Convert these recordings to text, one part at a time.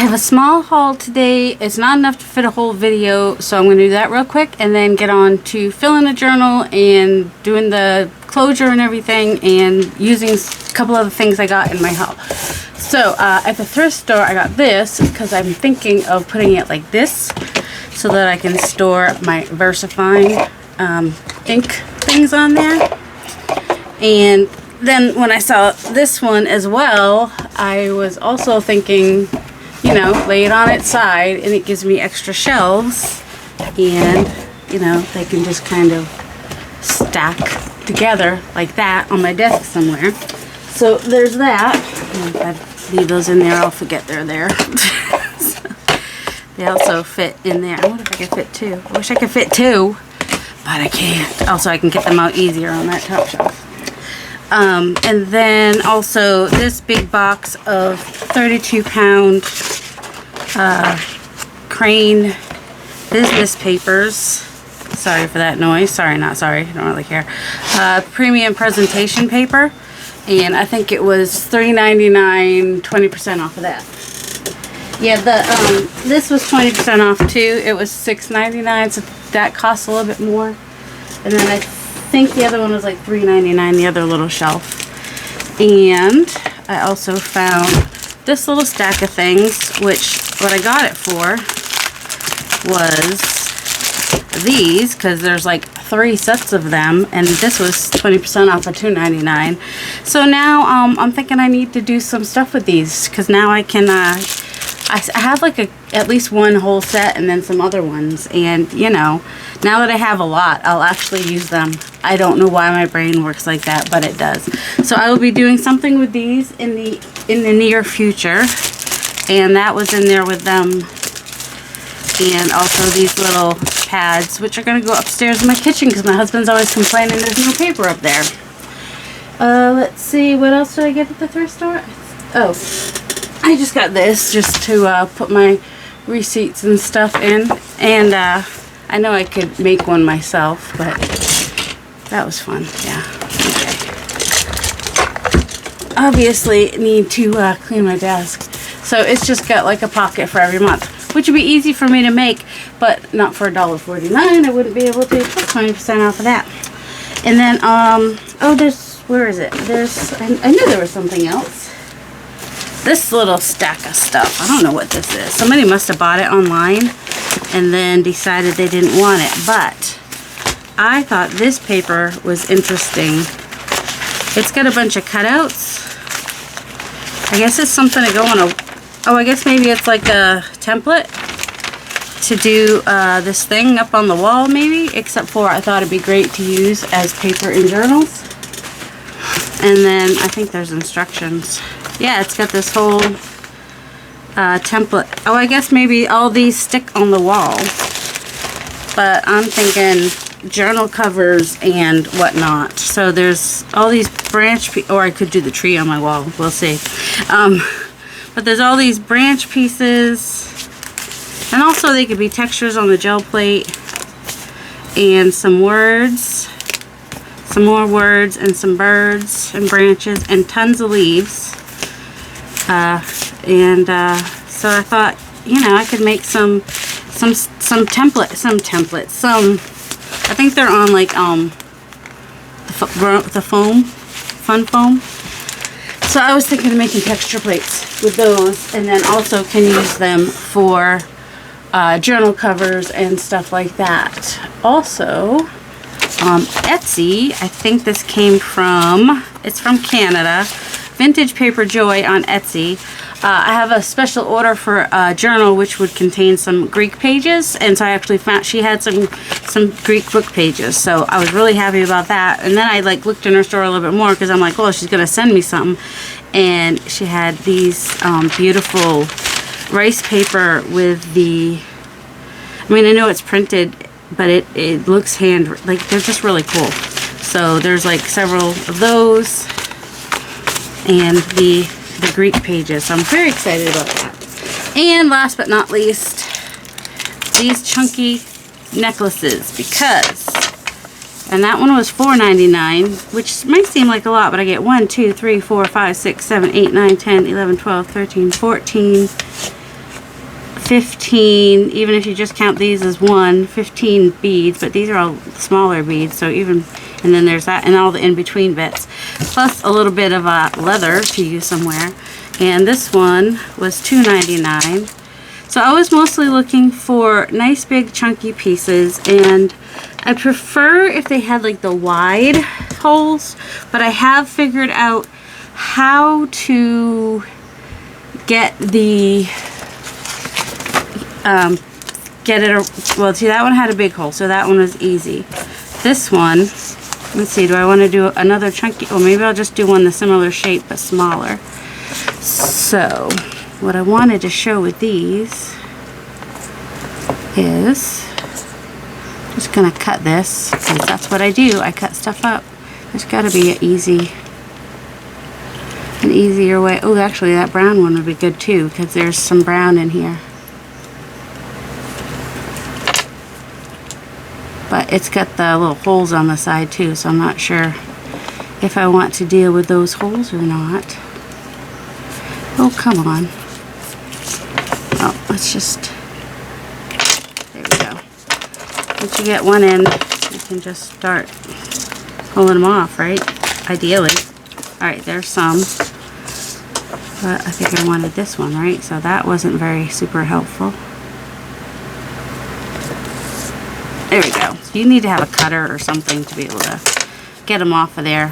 have a small haul today. It's not enough to fit a whole video, so I'm going to do that real quick and then get on to filling a journal and doing the closure and everything and using a couple of the things I got in my haul. So at the thrift store I got this because I'm thinking of putting it like this so that I can store my VersaFine ink things on there. And then when I saw this one as well, I was also thinking, you know, lay it on its side and it gives me extra shelves, and you know, they can just kind of stack together like that on my desk somewhere. So there's that. And if I leave those in there, I'll forget they're there. So they also fit in there. I wonder if I can fit two. I wish I could fit two, but I can't. Also, I can get them out easier on that top shelf. And then also this big box of 32-pound Crane business papers. Sorry for that noise. Sorry, not sorry. I don't really care. Premium presentation paper. And I think it was $3.99, 20% off of that. Yeah, this was 20% off too. It was $6.99, so that costs a little bit more. And then I think the other one was like $3.99, the other little shelf. And I also found this little stack of things, which what I got it for was these, because there's like 3 sets of them, and this was 20% off of $2.99. So now I'm thinking I need to do some stuff with these, because now I can I have like at least one whole set and then some other ones, and you know, now that I have a lot, I'll actually use them. I don't know why my brain works like that, but it does. So I will be doing something with these in the near future, and that was in there with them. And also these little pads, which are going to go upstairs in my kitchen because my husband's always complaining there's no paper up there. Let's see, what else did I get at the thrift store? Oh, I just got this just to put my receipts and stuff in. And I know I could make one myself, but that was fun. Yeah. Okay. Obviously need to clean my desk. So it's just got like a pocket for every month, which would be easy for me to make, but not for $1.49. I wouldn't be able to put 20% off of that. And then, oh, where is it? I knew there was something else. This little stack of stuff. I don't know what this is. Somebody must have bought it online and then decided they didn't want it, but I thought this paper was interesting. It's got a bunch of cutouts. I guess it's something to go on a... Oh, I guess maybe it's like a template to do this thing up on the wall, maybe. Except for I thought it'd be great to use as paper in journals. And then I think there's instructions. Yeah, it's got this whole template. Oh, I guess maybe all these stick on the wall. But I'm thinking journal covers and whatnot. So there's all these branch or I could do the tree on my wall. We'll see. But there's all these branch pieces, and also they could be textures on the gel plate, and some words, some more words, and some birds and branches, and tons of leaves. So I thought, you know, I could make some templates. I think they're on like the foam, fun foam. So I was thinking of making texture plates with those, and then also can use them for journal covers and stuff like that. Also, Etsy, I think this came from, it's from Canada, Vintage Paper Joy on Etsy. I have a special order for a journal which would contain some Greek pages, and so I actually found she had some Greek book pages, so I was really happy about that. And then I like looked in her store a little bit more because I'm like, well, she's gonna send me something, and she had these beautiful rice paper with the, I mean, I know it's printed, but it looks like they're just really cool. So there's like several of those and the Greek pages, so I'm very excited about that. And last but not least, these chunky necklaces, because, and that one was $4.99, which might seem like a lot, but I get 1, 2, 3, 4, 5, 6, 7, 8, 9, 10, 11, 12, 13, 14, 15, even if you just count these as 15 beads, but these are all smaller beads, so even, and then there's that and all the in-between bits, plus a little bit of leather to use somewhere. And this one was $2.99. So I was mostly looking for nice big chunky pieces, and I prefer if they had like the wide holes, but I have figured out how to get the well, see, that one had a big hole, so that one was easy. This one, let's see, do I want to do another chunky, or maybe I'll just do one the similar shape but smaller. So what I wanted to show with these is just gonna cut this, because that's what I do. I cut stuff up. There's got to be an easier way. Oh, actually that brown one would be good too, because there's some brown in here. But it's got the little holes on the side too, so I'm not sure if I want to deal with those holes or not. Oh, come on. Oh, let's just, there we go. Once you get one in, you can just start pulling them off, right? Ideally. Alright, there's some. But I think I wanted this one, right? So that wasn't very super helpful. There we go. So you need to have a cutter or something to be able to get them off of there.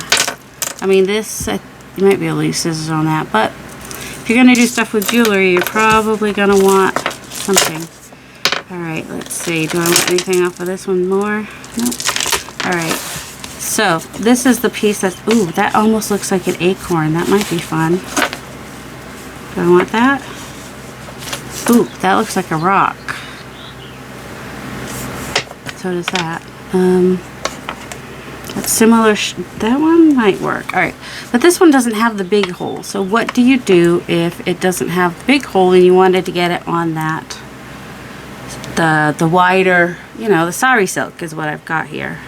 I mean, this, you might be able to use scissors on that, but if you're going to do stuff with jewelry, you're probably going to want something. Alright, let's see. Do I want anything off of this one more? Nope. Alright. So, this is the piece that's, ooh, that almost looks like an acorn. That might be fun. Do I want that? Ooh, that looks like a rock. So does that. That's similar. That one might work. Alright. But this one doesn't have the big hole. So what do you do if it doesn't have the big hole and you wanted to get it on that, the wider, you know, the sari silk is what I've got here.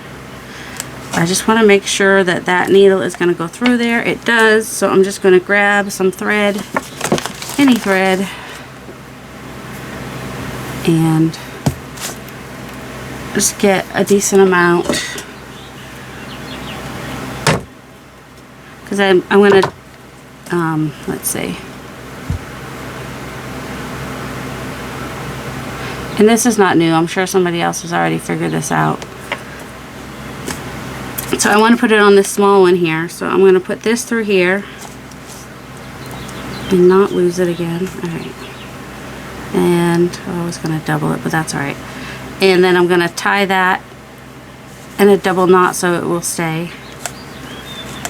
I just want to make sure that that needle is going to go through there. It does. So I'm just going to grab some thread, any thread, and just get a decent amount, because I'm going to, let's see, and this is not new. I'm sure somebody else has already figured this out. So I want to put it on this small one here. So I'm going to put this through here and not lose it again. Alright. And I was going to double it, but that's alright. And then I'm going to tie that in a double knot so it will stay.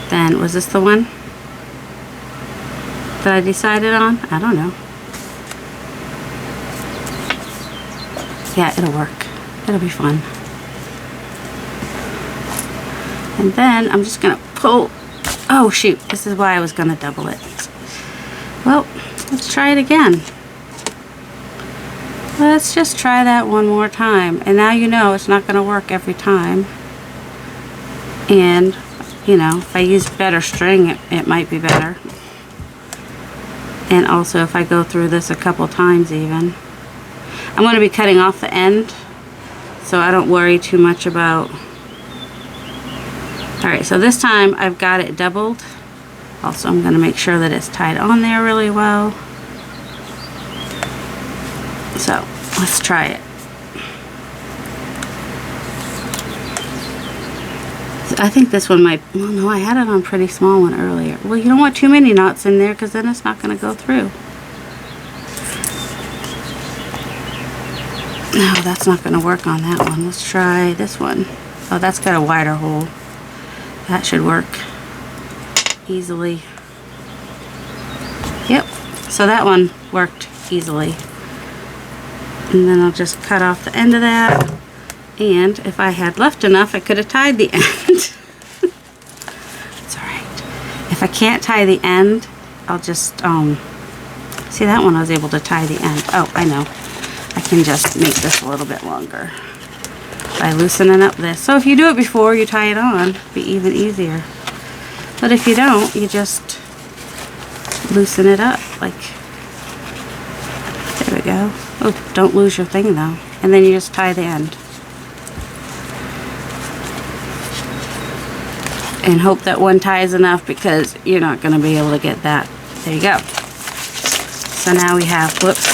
Then, was this the one that I decided on? I don't know. Yeah, it'll work. It'll be fun. And then I'm just going to pull. Oh shoot, this is why I was going to double it. Well, let's try it again. Let's just try that one more time. And now you know it's not going to work every time. And, you know, if I use better string, it might be better. And also if I go through this a couple times even. I'm going to be cutting off the end, so I don't worry too much about. Alright, so this time I've got it doubled. Also, I'm going to make sure that it's tied on there really well. So, let's try it. I think this one might, well no, I had it on a pretty small one earlier. Well, you don't want too many knots in there because then it's not going to go through. No, that's not going to work on that one. Let's try this one. Oh, that's got a wider hole. That should work easily. Yep, so that one worked easily. And then I'll just cut off the end of that. And if I had left enough, I could have tied the end. It's alright. If I can't tie the end, I'll just, see that one I was able to tie the end. Oh, I know. I can just make this a little bit longer by loosening up this. So if you do it before you tie it on, it'll be even easier. But if you don't, you just loosen it up. Like, there we go. Oh, don't lose your thing though. And then you just tie the end. And hope that one ties enough, because you're not going to be able to get that. There you go. So now we have, whoops,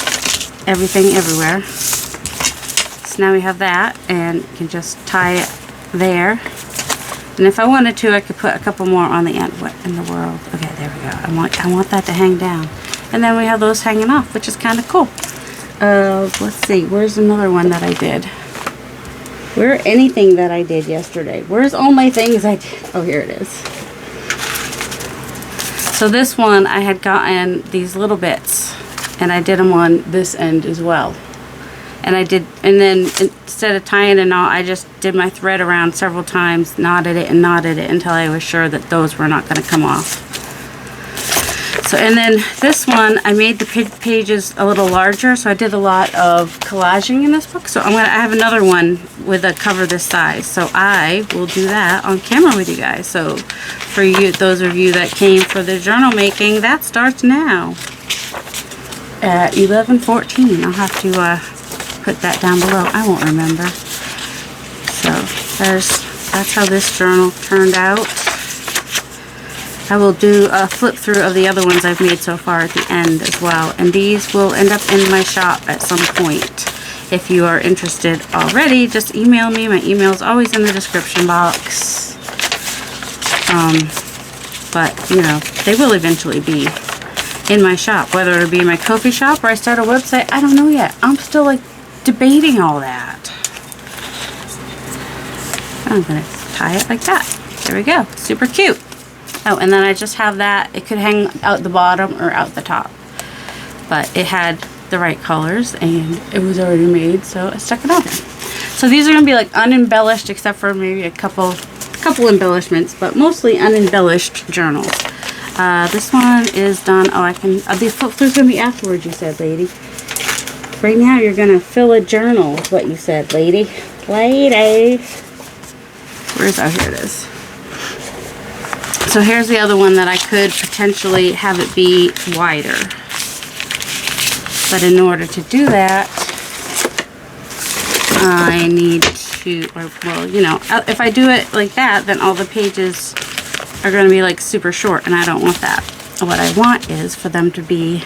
everything everywhere. So now we have that, and you can just tie it there. And if I wanted to, I could put a couple more on the end. What in the world? Okay, there we go. I want that to hang down. And then we have those hanging off, which is kind of cool. Let's see, where's another one that I did? Where anything that I did yesterday? Where's all my things I did? Oh, here it is. So this one, I had gotten these little bits, and I did them on this end as well. And then instead of tying a knot, I just did my thread around several times, knotted it until I was sure that those were not going to come off. So, and then this one, I made the pages a little larger, so I did a lot of collaging in this book. So I have another one with a cover this size. So I will do that on camera with you guys. So for you, those of you that came for the journal making, that starts now at 11:14. I'll have to put that down below. I won't remember. So that's how this journal turned out. I will do a flip through of the other ones I've made so far at the end as well. And these will end up in my shop at some point. If you are interested already, just email me. My email is always in the description box. But, you know, they will eventually be in my shop. Whether it'll be my Ko-fi shop or I start a website, I don't know yet. I'm still, like, debating all that. I'm going to tie it like that. There we go. Super cute. Oh, and then I just have that. It could hang out the bottom or out the top. But it had the right colors and it was already made, so I stuck it on there. So these are going to be like unembellished, except for maybe a couple embellishments, but mostly unembellished journals. This one is done. Oh, I can, the flip through's going to be afterwards, you said, lady. Right now you're going to fill a journal, is what you said, lady. Lady. Where's, oh, here it is. So here's the other one that I could potentially have it be wider. But in order to do that, I need to, or, well, you know, if I do it like that, then all the pages are going to be like super short, and I don't want that. What I want is for them to be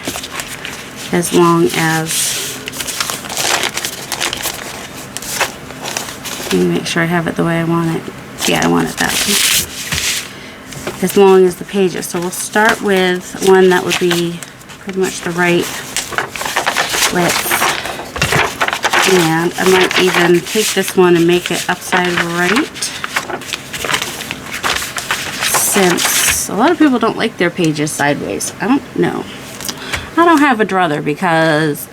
as long as, let me make sure I have it the way I want it. Yeah, I want it that way. As long as the pages. So we'll start with one that would be pretty much the right width. And I might even take this one and make it upside right. Since a lot of people don't like their pages sideways. I don't know. I don't have a druther, because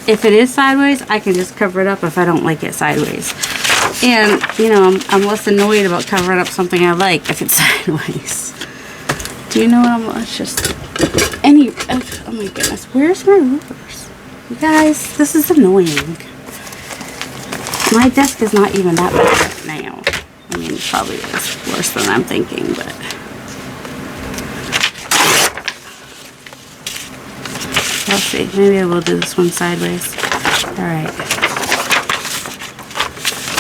if it is sideways, I can just cover it up if I don't like it sideways. And, you know, I'm less annoyed about covering up something I like if it's sideways. Do you know what I'm, let's just, oh my goodness, where's my rulers? You guys, this is annoying. My desk is not even that bad now. I mean, it probably is worse than I'm thinking, but. Let's see, maybe I will do this one sideways. Alright.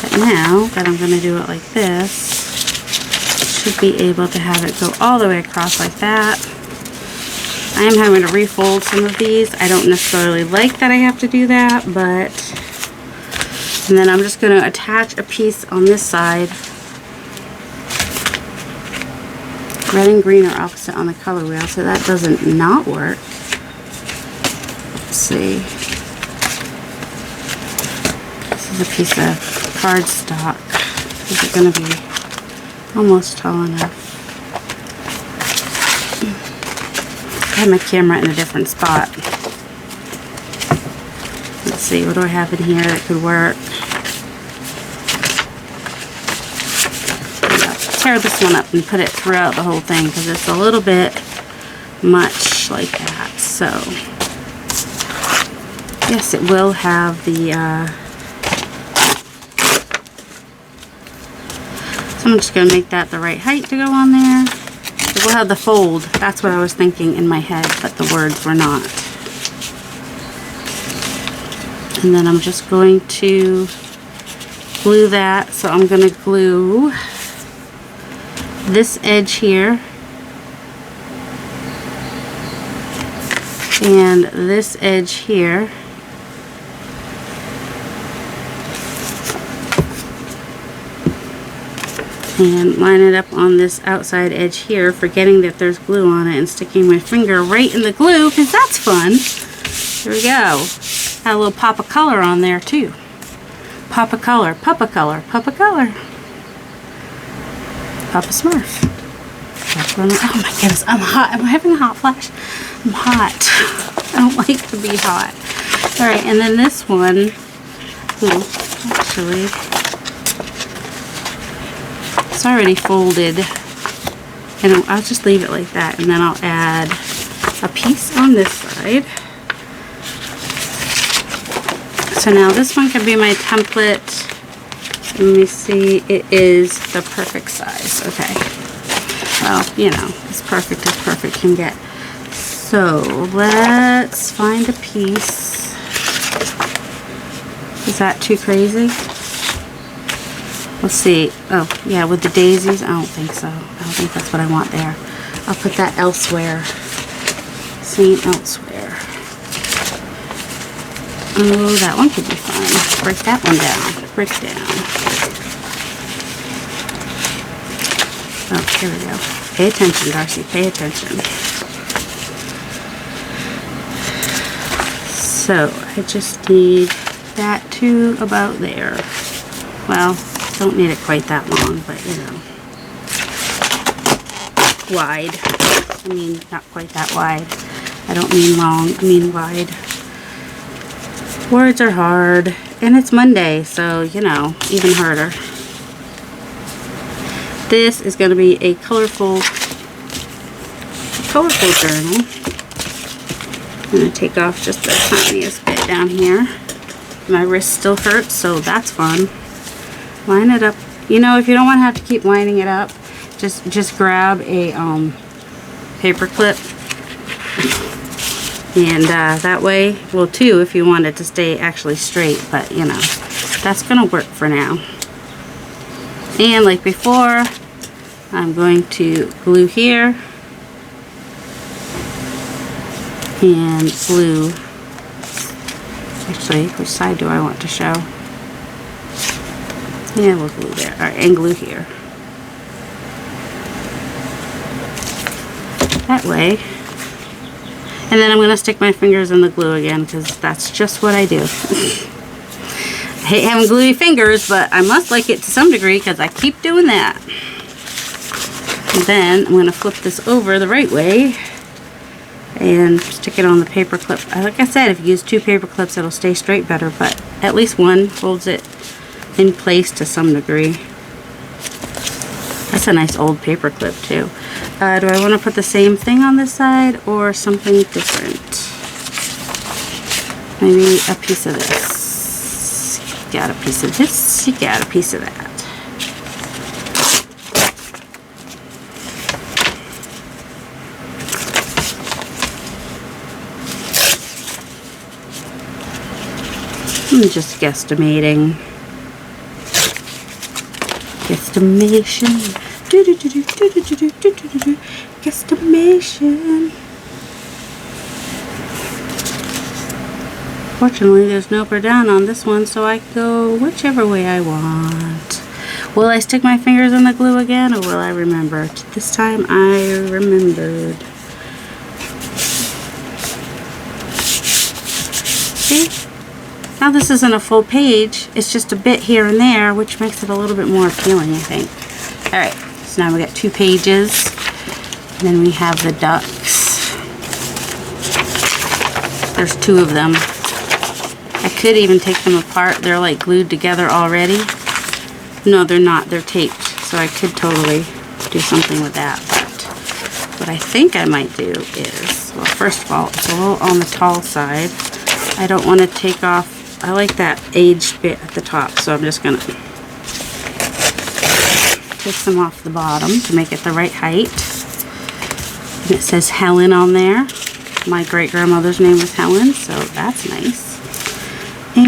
But now that I'm going to do it like this, should be able to have it go all the way across like that. I am having to refold some of these. I don't necessarily like that I have to do that, but, and then I'm just going to attach a piece on this side. Red and green are opposite on the color wheel, so that doesn't not work. Let's see. This is a piece of cardstock. Is it going to be almost tall enough? I have my camera in a different spot. Let's see, what do I have in here that could work? Tear this one up and put it throughout the whole thing, because it's a little bit much like that. So yes, it will have the so I'm just going to make that the right height to go on there. It will have the fold. That's what I was thinking in my head, but the words were not. And then I'm just going to glue that. So I'm going to glue this edge here and this edge here. And line it up on this outside edge here, forgetting that there's glue on it and sticking my finger right in the glue because that's fun. There we go. Got a little pop of color on there too. Pop of color, pop of color, pop of color. Papa Smurf. That's what oh my goodness, I'm hot. I'm having a hot flash. I'm hot. I don't like to be hot. Alright, and then this one, actually, it's already folded. And I'll just leave it like that. And then I'll add a piece on this side. So now this one can be my template. Let me see, it is the perfect size. Okay. Well, you know, as perfect as perfect can get. So let's find a piece. Is that too crazy? Let's see. Oh, yeah, with the daisies? I don't think so. I don't think that's what I want there. I'll put that elsewhere. Seen elsewhere. Oh, that one could be fun. Break that one down. Break down. Oh, here we go. Pay attention, Darcy. Pay attention. So, I just need that to about there. Well, don't need it quite that long, but you know. Wide. I mean, not quite that wide. I don't mean long, I mean wide. Words are hard, and it's Monday, so you know, even harder. This is going to be a colorful journal. I'm going to take off just the tiniest bit down here. My wrist still hurts, so that's fun. Line it up. You know, if you don't want to have to keep lining it up, just grab a paper clip. And that way, well, too, if you want it to stay actually straight, but you know, that's gonna work for now. And like before, I'm going to glue here and glue. Actually, which side do I want to show? Yeah, we'll glue there. All right, and glue here. That way. And then I'm going to stick my fingers in the glue again because that's just what I do. I hate having gluey fingers, but I must like it to some degree because I keep doing that. And then I'm going to flip this over the right way and stick it on the paper clip. Like I said, if you use 2 paper clips, it'll stay straight better, but at least one holds it in place to some degree. That's a nice old paper clip too. Do I want to put the same thing on this side or something different? Maybe a piece of this. You got a piece of this, you got a piece of that. I'm just guesstimating. Guesstimation. Guesstimation. Fortunately, there's no upper down on this one, so I go whichever way I want. Will I stick my fingers in the glue again, or will I remember? This time I remembered. See? Now this isn't a full page, it's just a bit here and there, which makes it a little bit more appealing, I think. Alright, so now we got 2 pages, and then we have the ducks. There's 2 of them. I could even take them apart. They're like glued together already. No, they're not. They're taped, so I could totally do something with that. But what I think I might do is, well, first of all, it's a little on the tall side. I don't want to take off. I like that aged bit at the top, so I'm just going to take some off the bottom to make it the right height. And it says Helen on there. My great-grandmother's name was Helen, so that's nice. And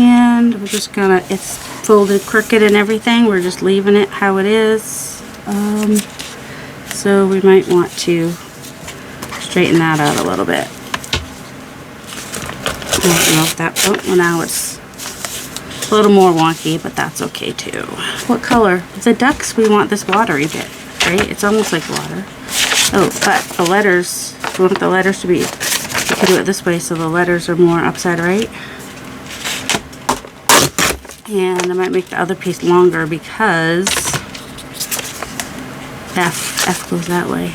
just gonna, it's folded crooked and everything. We're just leaving it how it is. So we might want to straighten that out a little bit. I don't know if that, oh, well now it's a little more wonky, but that's okay too. What color? The ducks, we want this watery bit, right? It's almost like water. Oh, but the letters, we want the letters to be, you can do it this way so the letters are more upside right. And I might make the other piece longer because F goes that way.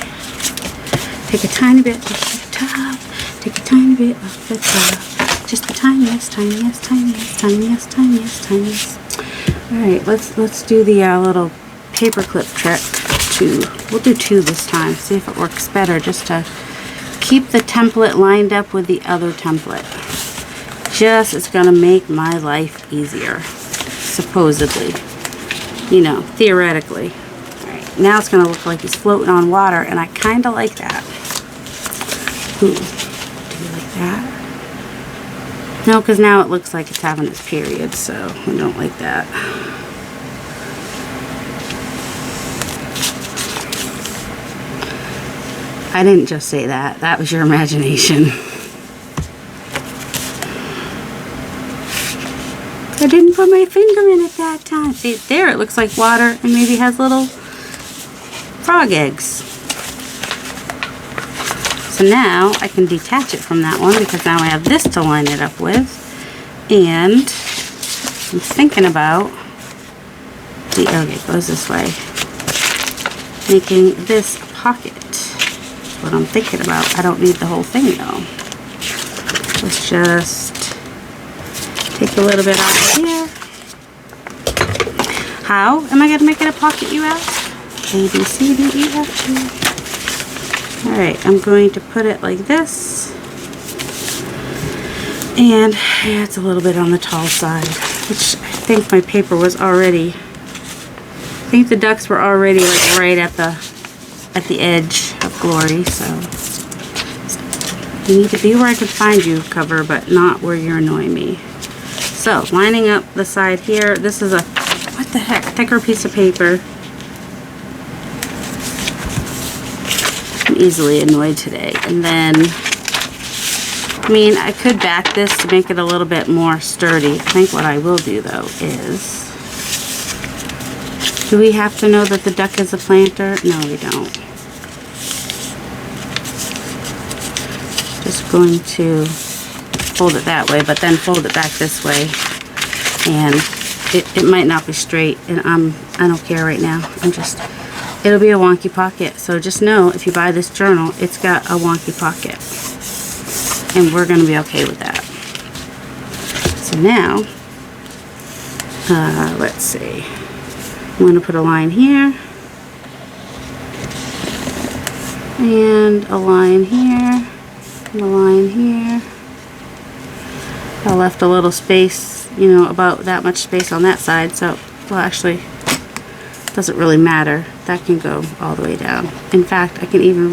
Take a tiny bit off the top, take a tiny bit off the top. Just the tiniest, tiniest, tiniest, tiniest, tiniest, tiniest. Alright, let's do the little paper clip trick. We'll do 2 this time, see if it works better, just to keep the template lined up with the other template. It's gonna make my life easier, supposedly, you know, theoretically. Alright, now it's gonna look like he's floating on water, and I kinda like that. Ooh, do you like that? No, because now it looks like it's having its period, so I don't like that. I didn't just say that. That was your imagination. I didn't put my finger in at that time. See, there it looks like water and maybe has little frog eggs. So now I can detach it from that one because now I have this to line it up with. And I'm thinking about the, okay, it goes this way. Making this a pocket. What I'm thinking about. I don't need the whole thing though. Let's just take a little bit off here. How am I going to make it a pocket, you ask? A, B, C, D, E, F, G. Alright, I'm going to put it like this. And yeah, it's a little bit on the tall side, which I think my paper was already, I think the ducks were already like right at the edge of glory, so you need to be where I can find you, cover, but not where you're annoying me. So lining up the side here, this is a, what the heck, thicker piece of paper. I'm easily annoyed today. And then, I mean, I could back this to make it a little bit more sturdy. I think what I will do though is, do we have to know that the duck is a planter? No, we don't. Just going to fold it that way, but then fold it back this way, and it might not be straight, and I don't care right now. It'll be a wonky pocket. So just know, if you buy this journal, it's got a wonky pocket, and we're gonna be okay with that. So now, let's see. I'm gonna put a line here, and a line here. And a line here. I left a little space, you know, about that much space on that side, so, well, actually, it doesn't really matter. That can go all the way down. In fact, I can even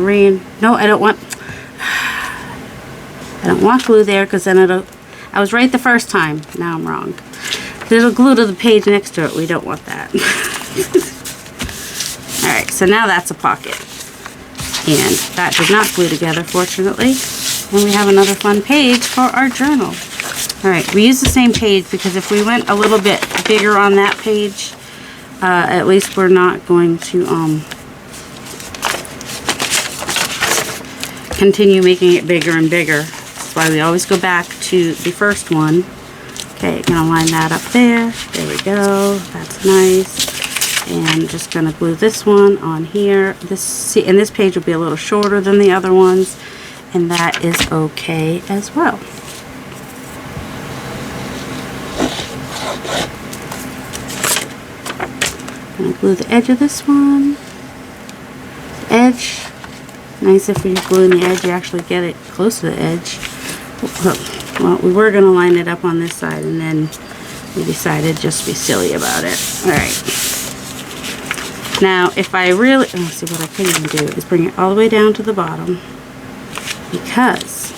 no, I don't want glue there, because then I was right the first time. Now I'm wrong. It'll glue to the page next to it. We don't want that. Alright, so now that's a pocket. And that did not glue together, fortunately. And we have another fun page for our journal. Alright, we use the same page because if we went a little bit bigger on that page, at least we're not going to continue making it bigger and bigger. That's why we always go back to the first one. Okay, gonna line that up there. There we go. That's nice. And just gonna glue this one on here. And this page will be a little shorter than the other ones. And that is okay as well. I'm going to glue the edge of this one. The edge. Nice if you're gluing the edge, you actually get it close to the edge. Well, we were going to line it up on this side, and then we decided just to be silly about it. Alright. Now, if I really, let's see, what I could even do is bring it all the way down to the bottom. Because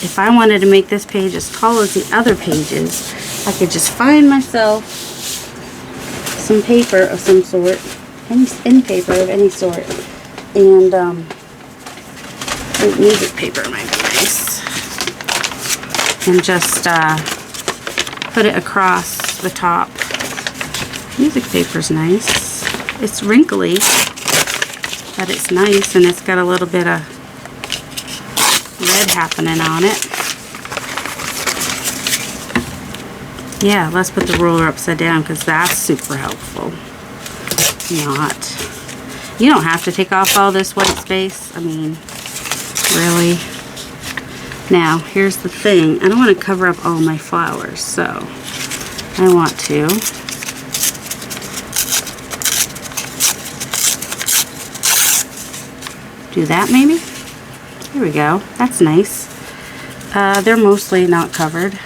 if I wanted to make this page as tall as the other pages, I could just find myself some paper of some sort, any paper of any sort, and music paper might be nice, and just put it across the top. Music paper's nice. It's wrinkly, but it's nice, and it's got a little bit of red happening on it. Yeah, let's put the ruler upside down because that's super helpful. You don't have to take off all this white space. I mean, really. Now, here's the thing. I don't want to cover up all my flowers, so I want to do that maybe. There we go. That's nice. They're mostly not covered.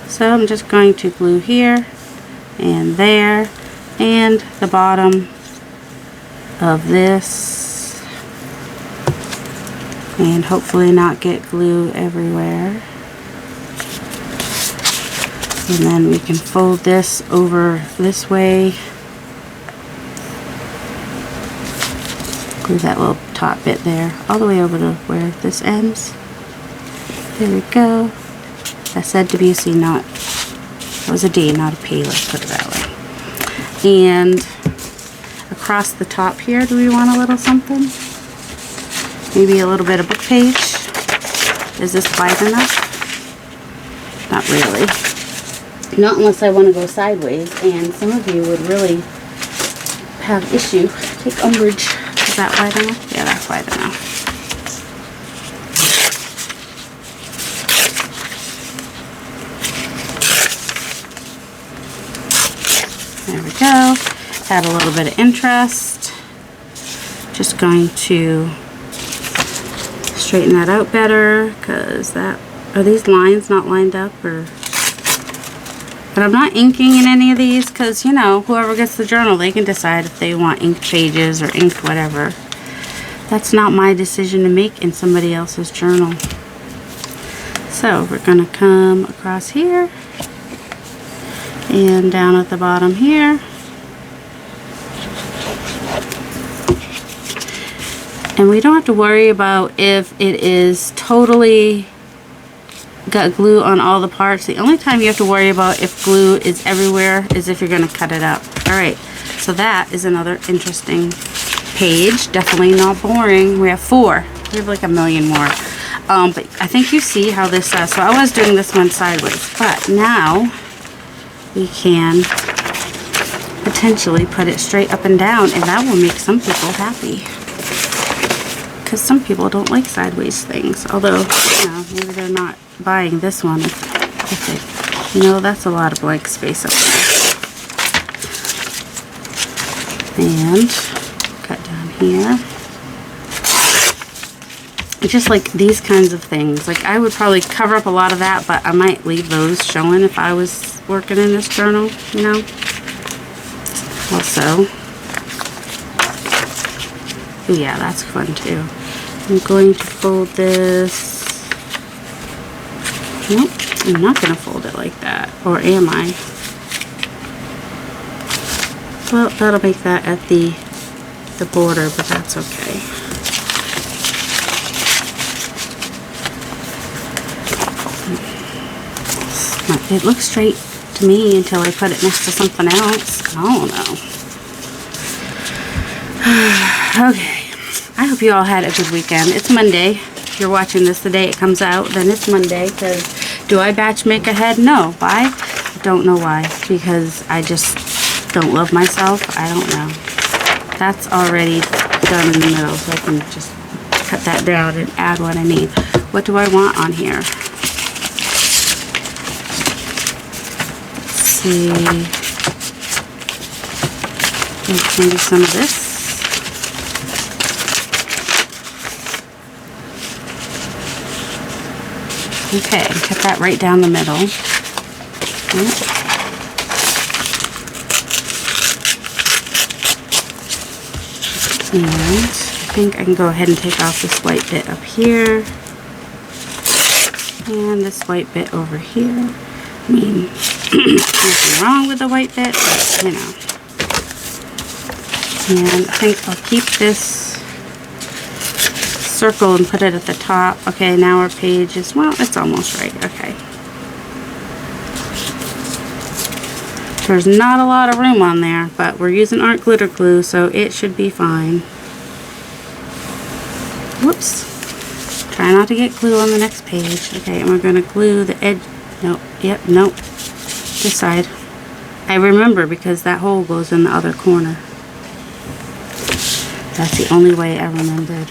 So I'm just going to glue here and there and the bottom of this, and hopefully not get glue everywhere. And then we can fold this over this way. Glue that little top bit there all the way over to where this ends. There we go. That's said to be a C, not, that was a D, not a P, let's put it that way. And across the top here, do we want a little something? Maybe a little bit of book page. Is this wide enough? Not really. Not unless I want to go sideways, and some of you would really have issue, take umbrage. Is that wide enough? Yeah, that's wide enough. There we go. Add a little bit of interest. Just going to straighten that out better, because that, are these lines not lined up? Or, but I'm not inking in any of these because, you know, whoever gets the journal, they can decide if they want ink pages or ink whatever. That's not my decision to make in somebody else's journal. So we're going to come across here and down at the bottom here. And we don't have to worry about if it is totally got glue on all the parts. The only time you have to worry about if glue is everywhere is if you're going to cut it up. Alright, so that is another interesting page. Definitely not boring. We have 4. We have like a million more. But I think you see how this, so I was doing this one sideways. But now we can potentially put it straight up and down, and that will make some people happy. Because some people don't like sideways things, although, you know, maybe they're not buying this one if they, you know, that's a lot of blank space up there. And cut down here. Just like these kinds of things, like I would probably cover up a lot of that, but I might leave those showing if I was working in this journal, you know. Also, oh yeah, that's fun too. I'm going to fold this. Nope, I'm not going to fold it like that. Or am I? Well, that'll make that at the border, but that's okay. It looks straight to me until I put it next to something else. I don't know. Okay. I hope you all had a good weekend. It's Monday. If you're watching this the day it comes out, then it's Monday. Because do I batch make ahead? No. Why? I don't know why. Because I just don't love myself. I don't know. That's already done in the middle, so I can just cut that down and add what I need. What do I want on here? Let's see. Maybe some of this. Okay, cut that right down the middle. And I think I can go ahead and take off this white bit up here. And this white bit over here. I mean, nothing wrong with the white bit, but you know. And I think I'll keep this circle and put it at the top. Okay, now our page is, well, it's almost right. Okay. There's not a lot of room on there, but we're using art glitter glue, so it should be fine. Whoops. Try not to get glue on the next page. Okay, and we're going to glue the edge. Nope. Yep, nope. This side. I remember because that hole goes in the other corner. That's the only way I remembered.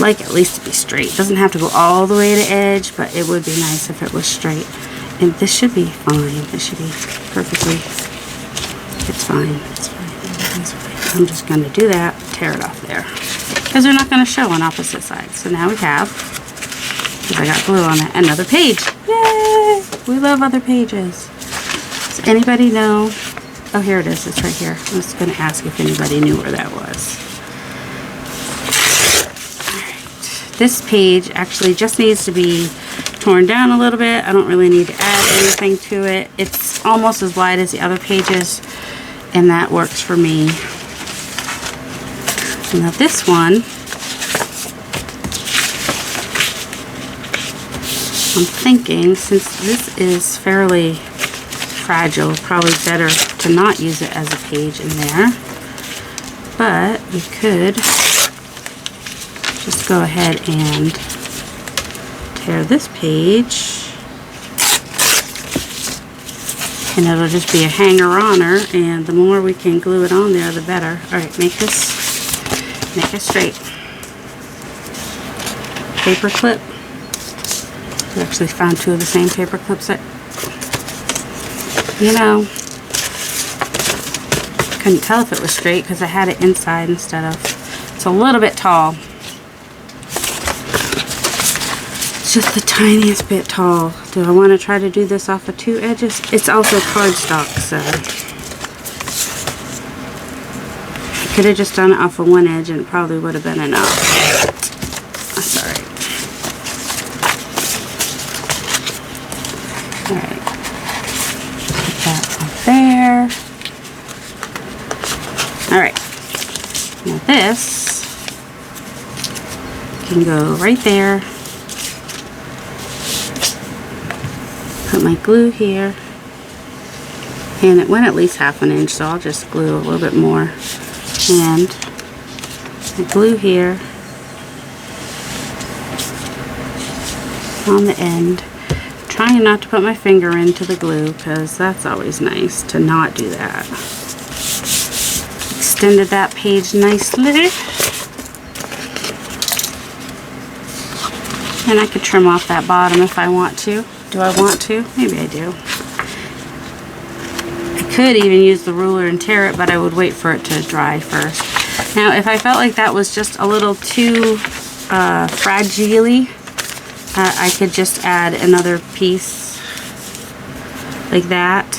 Like at least to be straight. It doesn't have to go all the way to edge, but it would be nice if it was straight. And this should be fine. This should be perfectly. It's fine. It's fine. Everything's fine. I'm just going to do that. Tear it off there. Because they're not going to show on opposite sides. So now we have, because I got glue on it, another page. Yay! We love other pages. Does anybody know? Oh, here it is. It's right here. I was going to ask if anybody knew where that was. Alright. This page actually just needs to be torn down a little bit. I don't really need to add anything to it. It's almost as wide as the other pages, and that works for me. Now this one, I'm thinking since this is fairly fragile, probably better to not use it as a page in there. But we could just go ahead and tear this page, and it'll just be a hanger-oner, and the more we can glue it on there, the better. Alright, make it straight. Paper clip. We actually found two of the same paper clips that, you know, couldn't tell if it was straight because I had it inside instead of, it's a little bit tall. It's just the tiniest bit tall. Do I want to try to do this off of two edges? It's also cardstock, so I could have just done it off of one edge and it probably would have been enough. That's alright. Alright. Put that up there. Alright. Now this can go right there. Put my glue here. And it went at least half an inch, so I'll just glue a little bit more. And the glue here on the end. Trying not to put my finger into the glue because that's always nice to not do that. Extended that page nicely. And I could trim off that bottom if I want to. Do I want to? Maybe I do. I could even use the ruler and tear it, but I would wait for it to dry first. Now, if I felt like that was just a little too fragile-y, I could just add another piece like that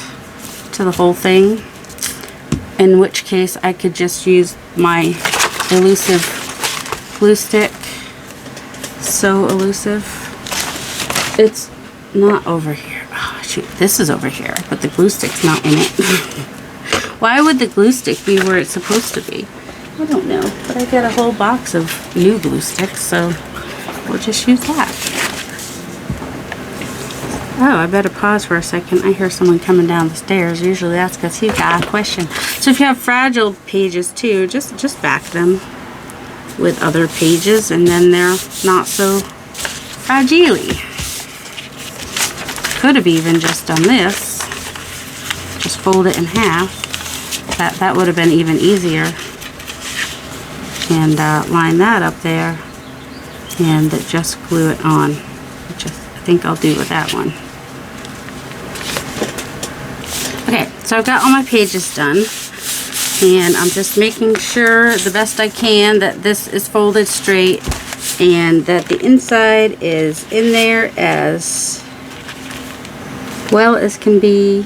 to the whole thing. In which case, I could just use my elusive glue stick. So elusive. It's not over here. Oh, shoot. This is over here, but the glue stick's not in it. Why would the glue stick be where it's supposed to be? I don't know, but I got a whole box of new glue sticks, so we'll just use that. Oh, I better pause for a second. I hear someone coming down the stairs. Usually that's because he's got a question. So if you have fragile pages too, just back them with other pages, and then they're not so fragile-y. Could have even just done this. Just fold it in half. That would have been even easier. And line that up there, and just glue it on. Which I think I'll do with that one. Okay, so I've got all my pages done, and I'm just making sure the best I can that this is folded straight and that the inside is in there as well as can be.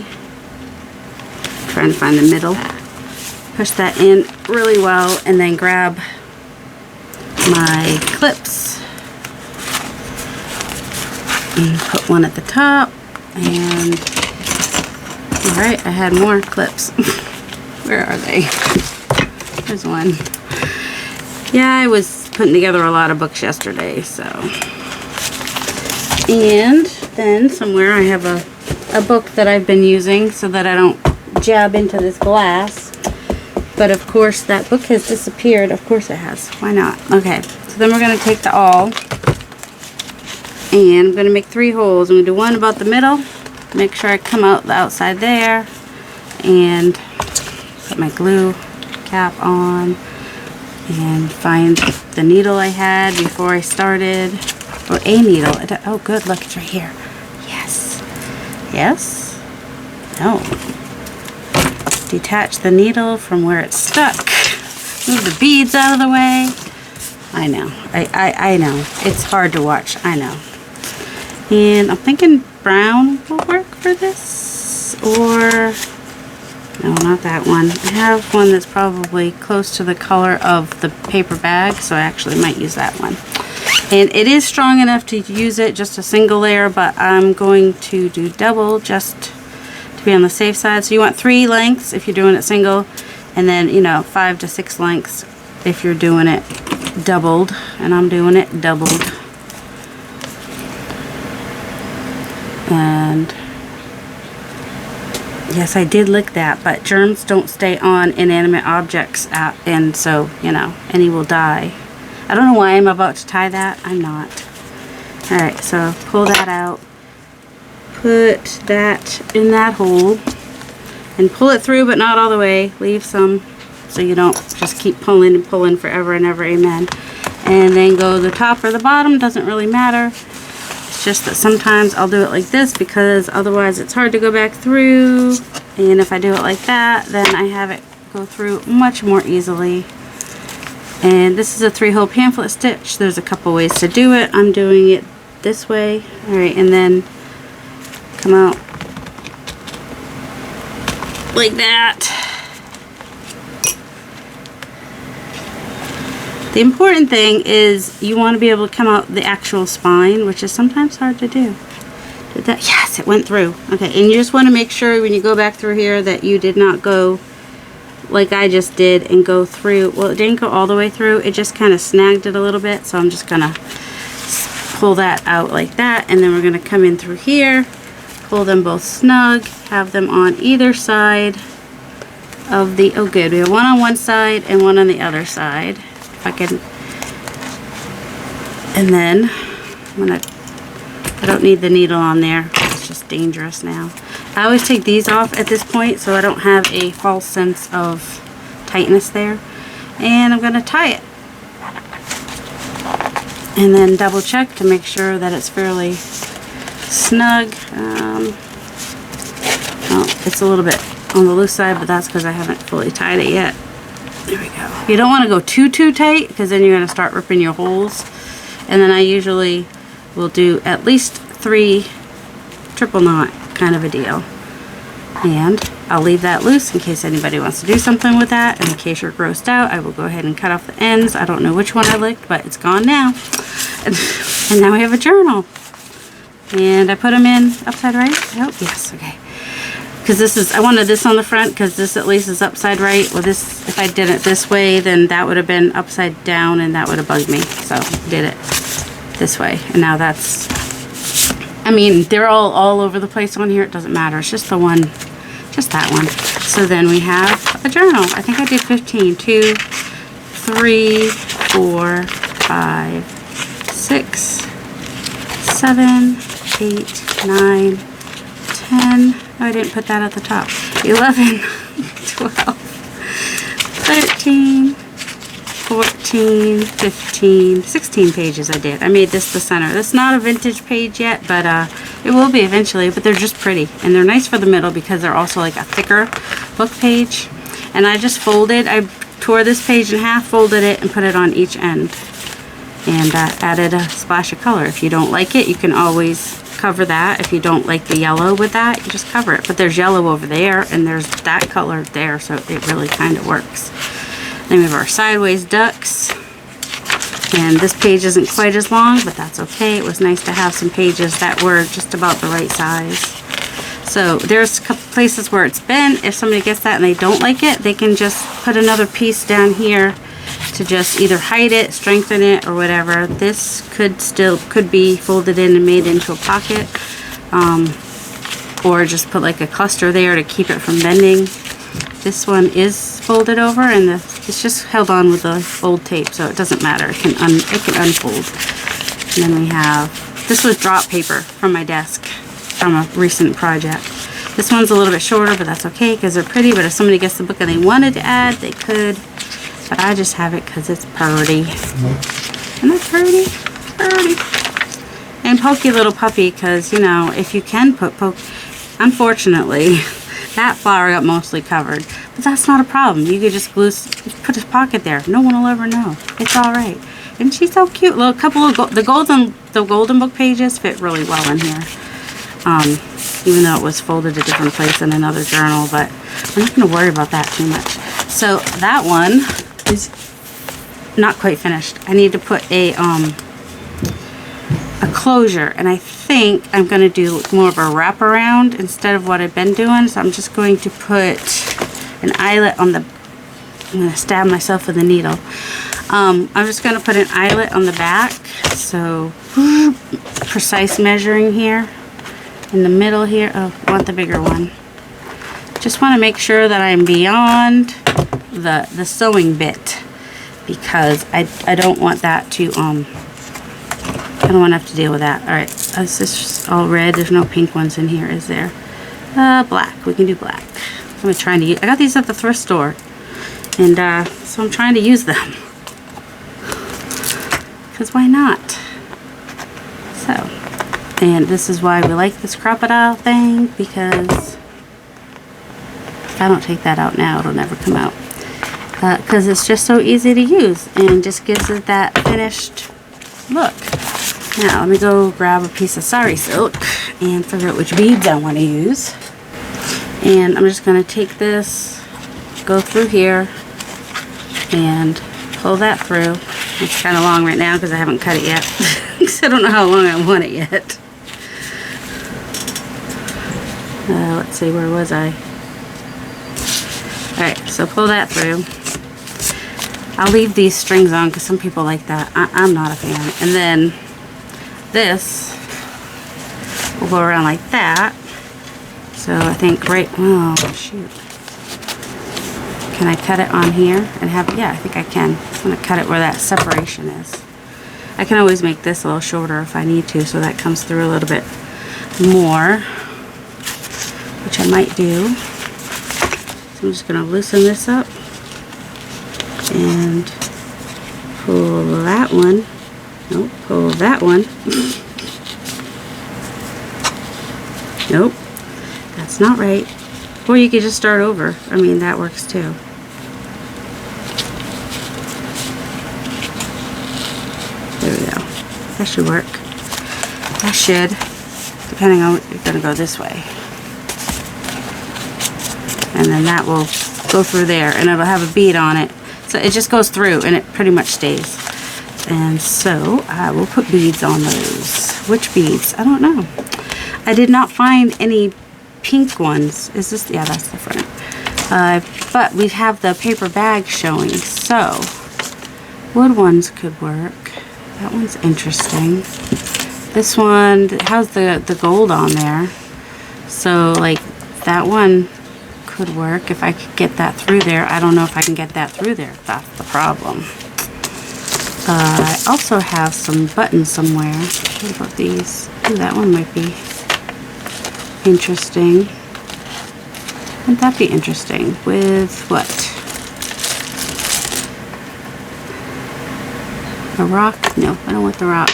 Trying to find the middle. Push that in really well and then grab my clips and put one at the top. And all right, I had more clips. Where are they? There's one. Yeah, I was putting together a lot of books yesterday, so. And then somewhere I have a book that I've been using so that I don't jab into this glass. But of course that book has disappeared. Of course it has. Why not? Okay, so then we're going to take the awl and I'm going to make 3 holes. I'm going to do one about the middle. Make sure I come out the outside there and put my glue cap on and find the needle I had before I started, or a needle. Oh good, look, it's right here. Yes. Yes? No. Detach the needle from where it's stuck. Move the beads out of the way. I know. I know. It's hard to watch. I know. And I'm thinking brown will work for this, or no, not that one. I have one that's probably close to the color of the paper bag, so I actually might use that one. And it is strong enough to use it just a single layer, but I'm going to do double just to be on the safe side. So you want 3 lengths if you're doing it single, and then, you know, 5 to 6 lengths if you're doing it doubled, and I'm doing it doubled. And yes, I did lick that, but germs don't stay on inanimate objects, and so, you know, any will die. I don't know why I'm about to tie that. I'm not. Alright, so pull that out. Put that in that hole. And pull it through, but not all the way. Leave some so you don't just keep pulling and pulling forever and ever. Amen. And then go the top or the bottom. Doesn't really matter. It's just that sometimes I'll do it like this because otherwise it's hard to go back through. And if I do it like that, then I have it go through much more easily. And this is a 3-hole pamphlet stitch. There's a couple ways to do it. I'm doing it this way. Alright, and then come out like that. The important thing is you want to be able to come out the actual spine, which is sometimes hard to do. Did that? Yes, it went through. Okay, and you just want to make sure when you go back through here that you did not go like I just did and go through. Well, it didn't go all the way through. It just kind of snagged it a little bit, so I'm just going to pull that out like that, and then we're going to come in through here, pull them both snug, have them on either side of the, oh good, we have one on one side and one on the other side. If I can, and then I don't need the needle on there. It's just dangerous now. I always take these off at this point so I don't have a false sense of tightness there. And I'm going to tie it. And then double check to make sure that it's fairly snug. Well, it's a little bit on the loose side, but that's because I haven't fully tied it yet. There we go. You don't want to go too tight because then you're going to start ripping your holes. And then I usually will do at least 3 triple knot kind of a deal. And I'll leave that loose in case anybody wants to do something with that. And in case you're grossed out, I will go ahead and cut off the ends. I don't know which one I licked, but it's gone now. And now we have a journal. And I put them in upside right. Oh, yes, okay. Because this is, I wanted this on the front because this at least is upside right. Well, this, if I did it this way, then that would have been upside down and that would have bugged me. So I did it this way. And now that's, I mean, they're all over the place on here. It doesn't matter. It's just the one, just that one. So then we have a journal. I think I did 15. 2, 3, 4, 5, 6, 7, 8, 9, 10. Oh, I didn't put that at the top. 11, 12, 13, 14, 15, 16 pages I did. I made this the center. That's not a vintage page yet, but it will be eventually, but they're just pretty. And they're nice for the middle because they're also like a thicker book page. And I just folded, I tore this page in half, folded it, and put it on each end. And added a splash of color. If you don't like it, you can always cover that. If you don't like the yellow with that, you just cover it. But there's yellow over there, and there's that color there, so it really kind of works. Then we have our sideways ducks. And this page isn't quite as long, but that's okay. It was nice to have some pages that were just about the right size. So there's a couple places where it's been. If somebody gets that and they don't like it, they can just put another piece down here to just either hide it, strengthen it, or whatever. This could be folded in and made into a pocket, or just put like a cluster there to keep it from bending. This one is folded over, and it's just held on with the old tape, so it doesn't matter. It can unfold. And then we have, this was drop paper from my desk from a recent project. This one's a little bit shorter, but that's okay because they're pretty. But if somebody gets the book and they wanted to add, they could. But I just have it because it's pretty. Isn't that pretty? Pretty. And Pokey Little Puppy, because, you know, if you can put unfortunately, that flower got mostly covered. But that's not a problem. You could just put his pocket there. No one will ever know. It's all right. And she's so cute. Little couple of the golden book pages fit really well in here. Even though it was folded a different place in another journal, but I'm not going to worry about that too much. So that one is not quite finished. I need to put a closure, and I think I'm going to do more of a wraparound instead of what I've been doing. So I'm just going to put an eyelet on the, I'm going to stab myself with a needle. I'm just going to put an eyelet on the back, so precise measuring here. In the middle here, oh, I want the bigger one. Just want to make sure that I'm beyond the sewing bit, because I don't want that to, I don't want to have to deal with that. Alright, this is all red. There's no pink ones in here, is there? Black. We can do black. I'm trying to use, I got these at the thrift store, and so I'm trying to use them. Because why not? So, and this is why we like this crocodile thing, because if I don't take that out now, it'll never come out. Because it's just so easy to use and just gives it that finished look. Now, let me go grab a piece of sari silk and figure out which beads I want to use. And I'm just going to take this, go through here, and pull that through. It's kind of long right now because I haven't cut it yet. Because I don't know how long I want it yet. Let's see, where was I? Alright, so pull that through. I'll leave these strings on because some people like that. I'm not a fan. And then this will go around like that. So I think oh shoot. Can I cut it on here and have, yeah, I think I can. I'm going to cut it where that separation is. I can always make this a little shorter if I need to, so that comes through a little bit more, which I might do. So I'm just going to loosen this up and pull that one. Nope, pull that one. Nope, that's not right. Or you could just start over. I mean, that works too. There we go. That should work. That should, depending on, you're going to go this way. And then that will go through there, and it'll have a bead on it. So it just goes through, and it pretty much stays. And so I will put beads on those. Which beads? I don't know. I did not find any pink ones. Is this? Yeah, that's the front. But we have the paper bag showing, so wood ones could work. That one's interesting. This one has the gold on there, so like that one could work if I could get that through there. I don't know if I can get that through there. That's the problem. I also have some buttons somewhere. What about these? Ooh, that one might be interesting. Wouldn't that be interesting? With what? A rock? No, I don't want the rock.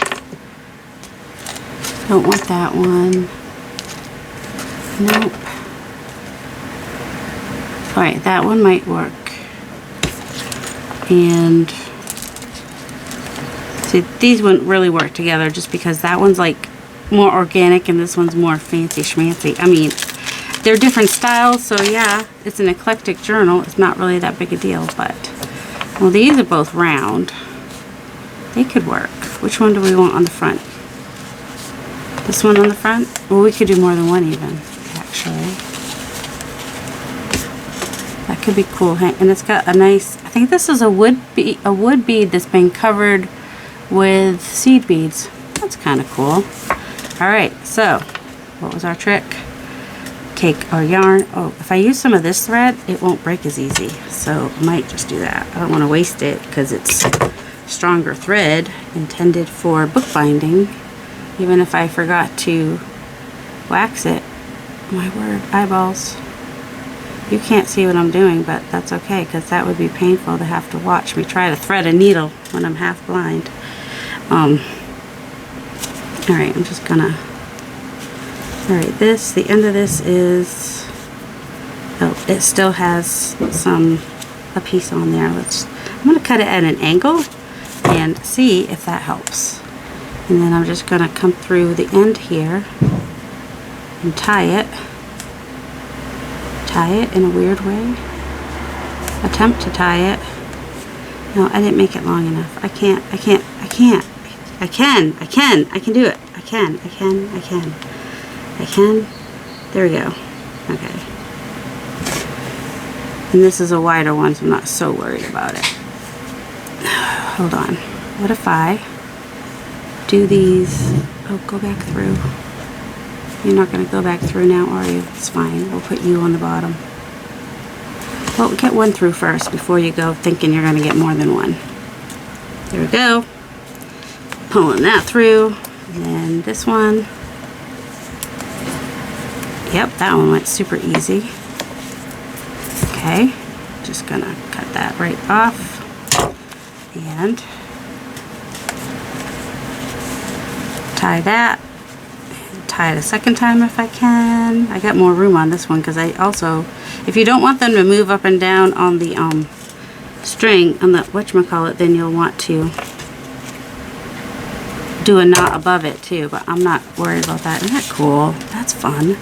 Don't want that one. Nope. Alright, that one might work. And see, these wouldn't really work together just because that one's like more organic and this one's more fancy schmancy. I mean, they're different styles, so yeah, it's an eclectic journal. It's not really that big a deal, but well, these are both round. They could work. Which one do we want on the front? This one on the front? Well, we could do more than one even, actually. That could be cool. And it's got a nice, I think this is a wood bead that's been covered with seed beads. That's kind of cool. Alright, so what was our trick? Take our yarn. Oh, if I use some of this thread, it won't break as easy. So I might just do that. I don't want to waste it because it's stronger thread intended for bookbinding. Even if I forgot to wax it. My word, eyeballs. You can't see what I'm doing, but that's okay because that would be painful to have to watch me try to thread a needle when I'm half blind. Alright, I'm just gonna... Alright, the end of this is... Oh, it still has a piece on there. I'm gonna cut it at an angle and see if that helps. And then I'm just gonna come through the end here and tie it in a weird way. Attempt to tie it. No, I didn't make it long enough. I can do it. I can. There we go. Okay. And this is a wider one, so I'm not so worried about it. Hold on. What if I do these? Oh, go back through. You're not going to go back through now, are you? It's fine. We'll put you on the bottom. Well, get one through first before you go thinking you're going to get more than one. There we go. Pulling that through. And then this one. Yep, that one went super easy. Okay. Just going to cut that right off. And tie that. Tie it a second time if I can. I got more room on this one because I also, if you don't want them to move up and down on the string, on the whatchamacallit, then you'll want to do a knot above it too, but I'm not worried about that. Isn't that cool? That's fun.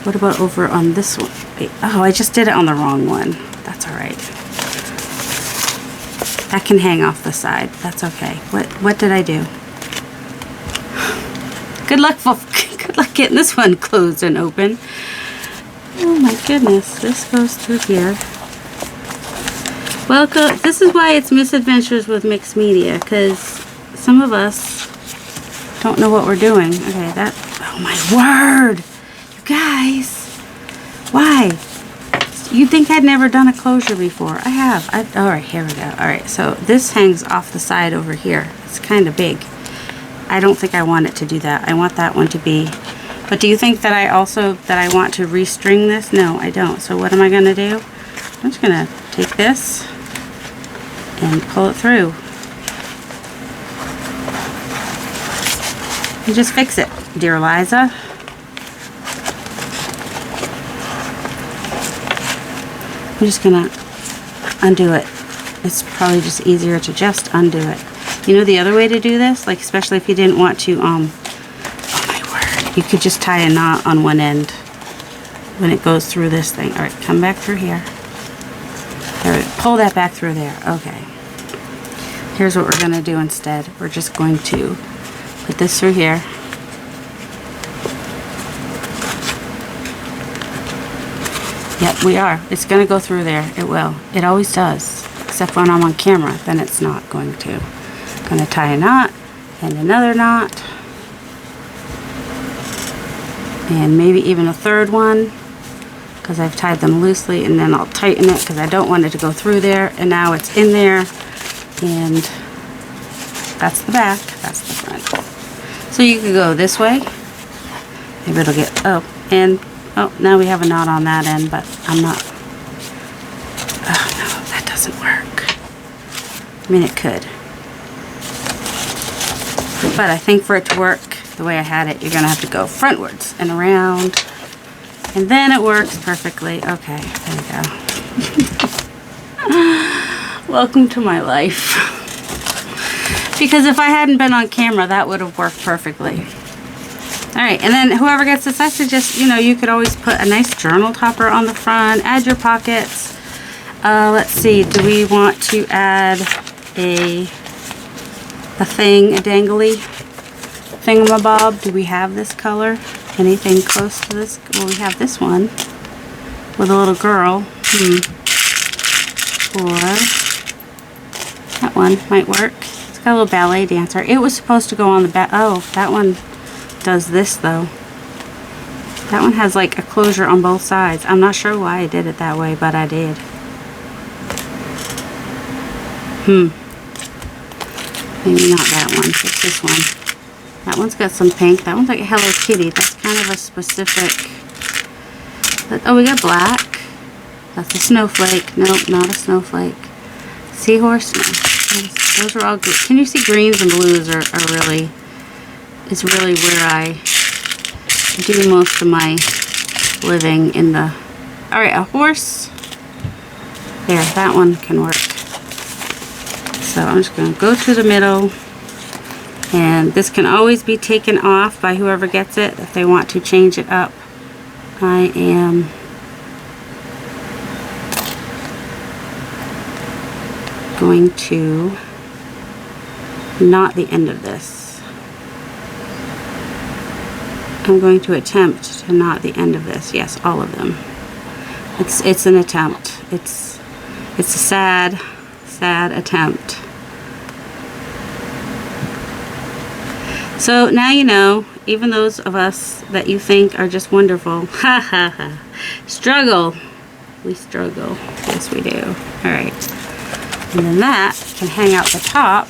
What about over on this one? Wait, oh, I just did it on the wrong one. That's alright. That can hang off the side. That's okay. What did I do? Good luck, good luck getting this one closed and open. Oh my goodness, this goes through here. Well, this is why it's misadventures with mixed media, because some of us don't know what we're doing. Okay, that, oh my word, you guys, why? You'd think I'd never done a closure before. I have. All right, here we go. All right, so this hangs off the side over here. It's kind of big. I don't think I want it to do that. I want that one to be, but do you think that I want to restring this? No, I don't. So what am I going to do? I'm just going to take this and pull it through. And just fix it, dear Liza. I'm just going to undo it. It's probably just easier to just undo it. You know the other way to do this, like especially if you didn't want to, oh my word, you could just tie a knot on one end when it goes through this thing. All right, come back through here. There, pull that back through there. Okay. Here's what we're going to do instead. We're just going to put this through here. Yep, we are. It's going to go through there. It will. It always does. Except when I'm on camera, then it's not going to. I'm going to tie a knot and another knot. And maybe even a third one, because I've tied them loosely, and then I'll tighten it because I don't want it to go through there. And now it's in there, and that's the back, that's the front. So you could go this way. Maybe it'll get, oh, now we have a knot on that end, but I'm not, oh no, that doesn't work. I mean, it could. But I think for it to work the way I had it, you're going to have to go frontwards and around. And then it works perfectly. Okay, there we go. Welcome to my life. Because if I hadn't been on camera, that would have worked perfectly. Alright, and then whoever gets this, I suggest, you know, you could always put a nice journal topper on the front, add your pockets. Let's see, do we want to add a a thing, a dangly thingamabob. Do we have this color? Anything close to this? Well, we have this one with a little girl. Or that one might work. It's got a little ballet dancer. It was supposed to go on the back. Oh, that one does this though. That one has like a closure on both sides. I'm not sure why I did it that way, but I did. Maybe not that one. It's this one. That one's got some pink. That one's like a Hello Kitty. That's kind of a specific. Oh, we got black. That's a snowflake. Nope, not a snowflake. Seahorse? No. Those are all good. Can you see greens and blues are really, is really where I do most of my living in the, alright, a horse. There, that one can work. So I'm just going to go through the middle. And this can always be taken off by whoever gets it if they want to change it up. I am going to knot the end of this. I'm going to attempt to knot the end of this. Yes, all of them. It's an attempt. It's a sad attempt. So now you know, even those of us that you think are just wonderful, struggle. We struggle. Yes, we do. Alright. And then that can hang out the top,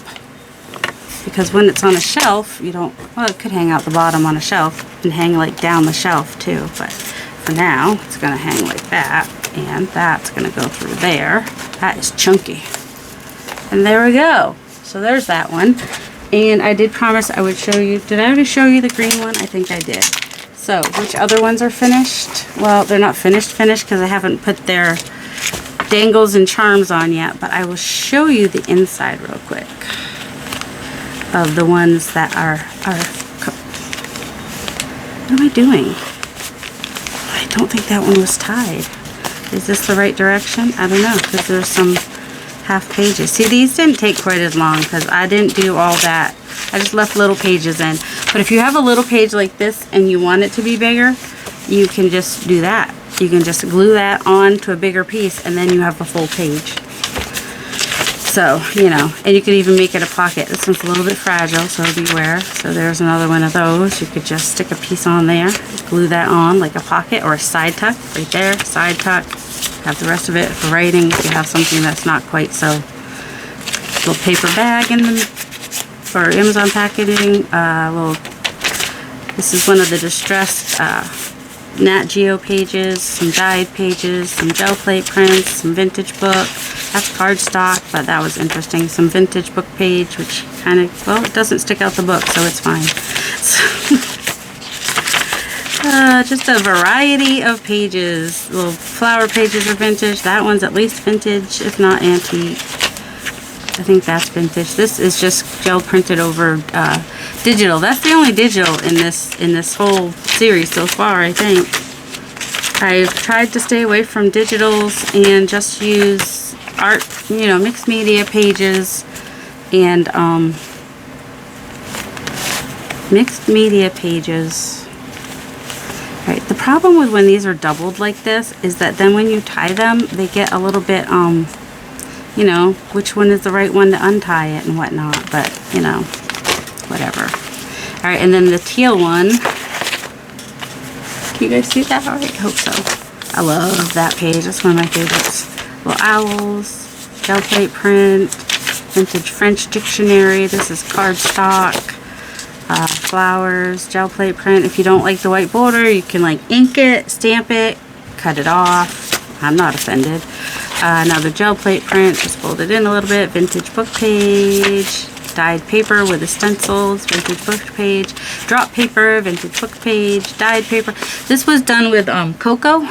because when it's on a shelf, you don't, well, it could hang out the bottom on a shelf and hang like down the shelf too, but for now, it's going to hang like that, and that's going to go through there. That is chunky. And there we go. So there's that one. And I did promise I would show you, did I already show you the green one? I think I did. So, which other ones are finished? Well, they're not finished because I haven't put their dangles and charms on yet, but I will show you the inside real quick of the ones that are what am I doing? I don't think that one was tied. Is this the right direction? I don't know, because there's some half pages. See, these didn't take quite as long because I didn't do all that. I just left little pages in. But if you have a little page like this and you want it to be bigger, you can just do that. You can just glue that on to a bigger piece and then you have a full page. So, you know, and you could even make it a pocket. This one's a little bit fragile, so beware. So there's another one of those. You could just stick a piece on there, glue that on like a pocket or a side tuck right there, side tuck. Have the rest of it for writing if you have something that's not quite so. Little paper bag in the, for Amazon packaging. This is one of the distressed Nat Geo pages, some dyed pages, some gel plate prints, some vintage book. That's cardstock, but that was interesting. Some vintage book page, which kind of, well, it doesn't stick out the book, so it's fine. Just a variety of pages. Little flower pages are vintage. That one's at least vintage, if not antique. I think that's vintage. This is just gel printed over digital. That's the only digital in this whole series so far, I think. I've tried to stay away from digitals and just use art, you know, mixed media pages and mixed media pages. Right, the problem with when these are doubled like this is that then when you tie them, they get a little bit, you know, which one is the right one to untie it and whatnot, but, you know, whatever. All right, and then the teal one, can you guys see that? All right, I hope so. I love that page. That's one of my favorites. Little owls, gel plate print, vintage French dictionary. This is cardstock. Flowers, gel plate print. If you don't like the white border, you can like ink it, stamp it, cut it off. I'm not offended. Another gel plate print, just fold it in a little bit. Vintage book page, dyed paper with the stencils, vintage book page, drop paper, vintage book page, dyed paper. This was done with cocoa,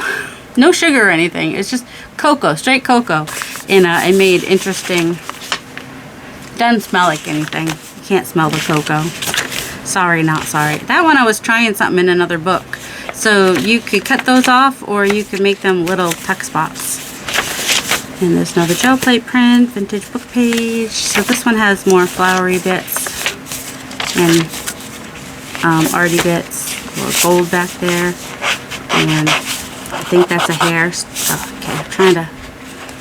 no sugar or anything. It's just cocoa, straight cocoa, and it made interesting. Doesn't smell like anything. You can't smell the cocoa. Sorry, not sorry. That one I was trying something in another book. So you could cut those off or you could make them little tuck spots. And there's another gel plate print, vintage book page. So this one has more flowery bits and arty bits, a little gold back there. And I think that's a hair. Oh, okay, I'm trying to,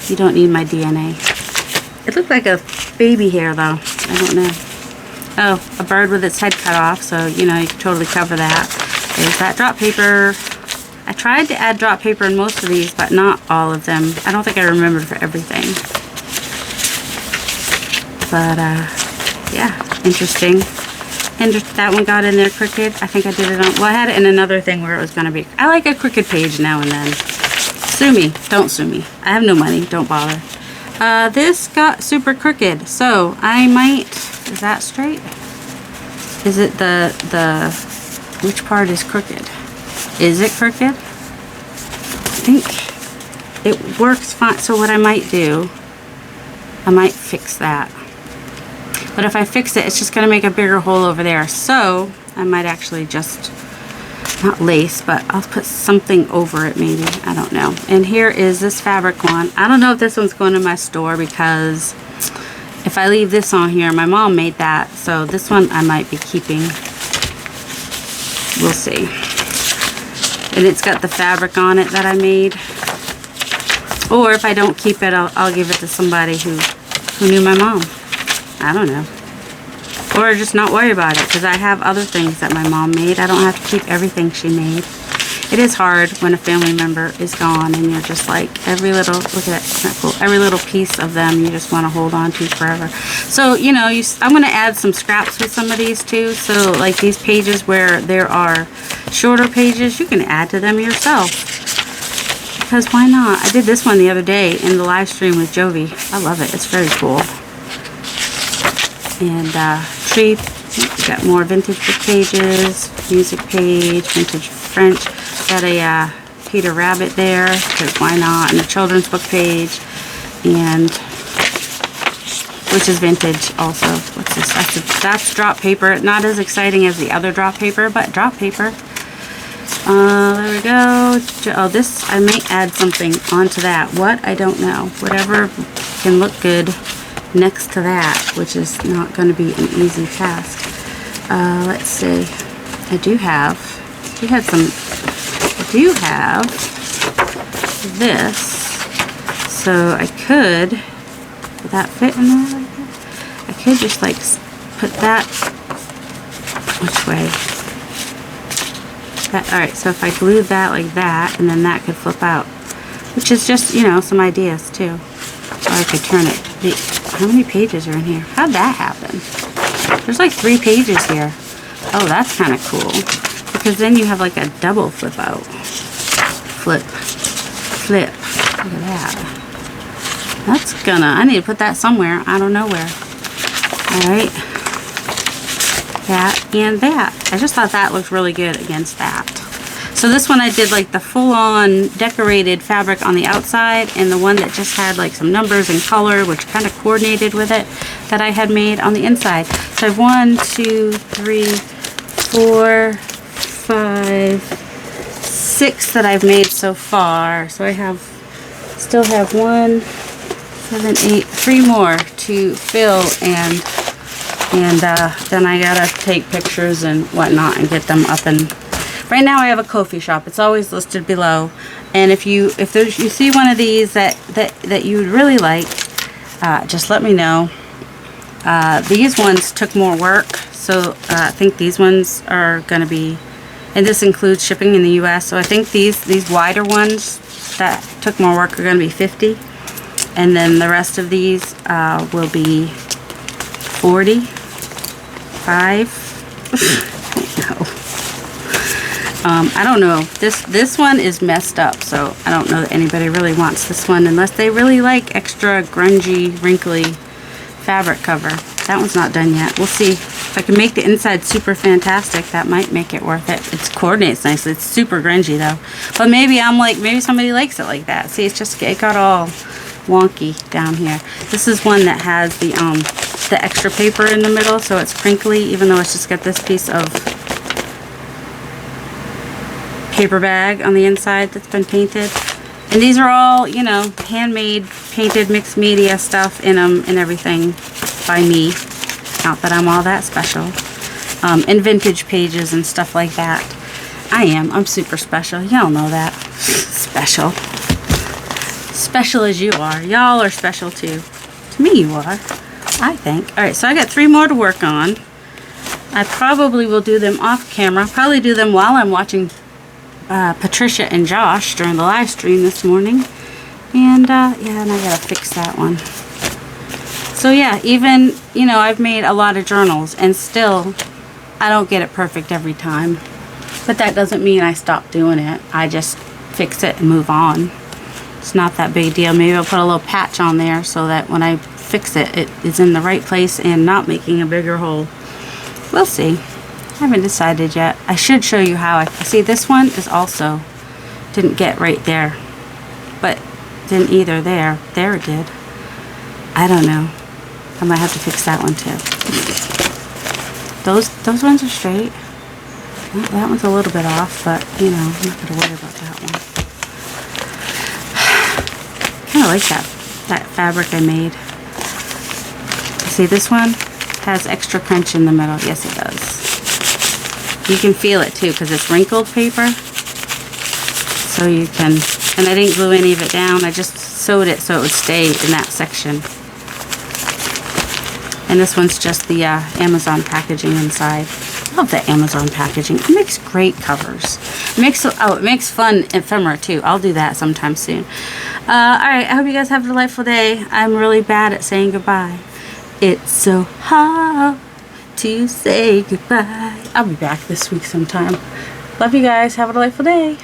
you don't need my DNA. It looked like a baby hair though. I don't know. Oh, a bird with its head cut off, so you know, you can totally cover that. There's that drop paper. I tried to add drop paper in most of these, but not all of them. I don't think I remembered for everything. But, yeah, interesting. And that one got in there crooked. I think I did it on, well, I had it in another thing where it was going to be, I like a crooked page now and then. Sue me. Don't sue me. I have no money. Don't bother. This got super crooked, so I might, is that straight? Is it which part is crooked? Is it crooked? I think it works fine. So what I might do, I might fix that. But if I fix it, it's just going to make a bigger hole over there. So I might actually just, not lace, but I'll put something over it maybe. I don't know. And here is this fabric one. I don't know if this one's going to my store because if I leave this on here, my mom made that. So this one I might be keeping. We'll see. And it's got the fabric on it that I made. Or if I don't keep it, I'll give it to somebody who knew my mom. I don't know. Or just not worry about it, because I have other things that my mom made. I don't have to keep everything she made. It is hard when a family member is gone and you're just like, every little, look at that, isn't that cool? Every little piece of them you just want to hold on to forever. So, you know, I'm going to add some scraps with some of these too. So like these pages where there are shorter pages, you can add to them yourself. Because why not? I did this one the other day in the live stream with Jovi. I love it. It's very cool. And tree, got more vintage book pages, music page, vintage French. Got a Peter Rabbit there, because why not? And a children's book page, and which is vintage also. What's this? That's drop paper. Not as exciting as the other drop paper, but drop paper. There we go. Oh, this, I may add something onto that. What? I don't know. Whatever can look good next to that, which is not going to be an easy task. Let's see. I do have this, so I could, would that fit in there like that? I could just like put that, which way? That, alright, so if I glued that like that, and then that could flip out, which is just, you know, some ideas too. Or I could turn it. How many pages are in here? How'd that happen? There's like 3 pages here. Oh, that's kind of cool. Because then you have like a double flip out. Flip. Look at that. That's gonna, I need to put that somewhere. I don't know where. Alright. That and that. I just thought that looked really good against that. So this one I did like the full-on decorated fabric on the outside, and the one that just had like some numbers and color, which kind of coordinated with it, that I had made on the inside. So I have 1, 2, 3, 4, 5, 6 that I've made so far. So I still have 1, 7, 8, 3 more to fill, and then I gotta take pictures and whatnot and get them up. And right now I have a Ko-fi shop. It's always listed below. And if you see one of these that you would really like, just let me know. These ones took more work, so I think these ones are going to be, and this includes shipping in the US, so I think these wider ones that took more work are going to be $50, and then the rest of these will be $45. I don't know. This one is messed up, so I don't know that anybody really wants this one unless they really like extra grungy, wrinkly fabric cover. That one's not done yet. We'll see. If I can make the inside super fantastic, that might make it worth it. It coordinates nicely. It's super grungy though. But maybe maybe somebody likes it like that. See, it got all wonky down here. This is one that has the extra paper in the middle, so it's crinkly, even though it's just got this piece of paper bag on the inside that's been painted. And these are all, you know, handmade painted mixed media stuff in them and everything by me. Not that I'm all that special. And vintage pages and stuff like that. I'm super special. Y'all know that. Special. Special as you are. Y'all are special too. To me you are, I think. Alright, so I got 3 more to work on. I probably will do them off camera. Probably do them while I'm watching Patricia and Josh during the live stream this morning. And yeah, and I gotta fix that one. So yeah, even, you know, I've made a lot of journals and still I don't get it perfect every time. But that doesn't mean I stop doing it. I just fix it and move on. It's not that big a deal. Maybe I'll put a little patch on there so that when I fix it, it is in the right place and not making a bigger hole. We'll see. I haven't decided yet. I should show you how I see. This one is also didn't get right there, but didn't either there. There it did. I don't know. I might have to fix that one too. Those ones are straight. Well, that one's a little bit off, but you know, I'm not gonna worry about that one. Kind of like that fabric I made. See, this one has extra crunch in the middle. Yes, it does. You can feel it too because it's wrinkled paper. So you can, and I didn't glue any of it down. I just sewed it so it would stay in that section. And this one's just the Amazon packaging inside. I love the Amazon packaging. It makes great covers. It makes fun ephemera too. I'll do that sometime soon. Alright, I hope you guys have a delightful day. I'm really bad at saying goodbye. It's so hard to say goodbye. I'll be back this week sometime. Love you guys. Have a delightful day.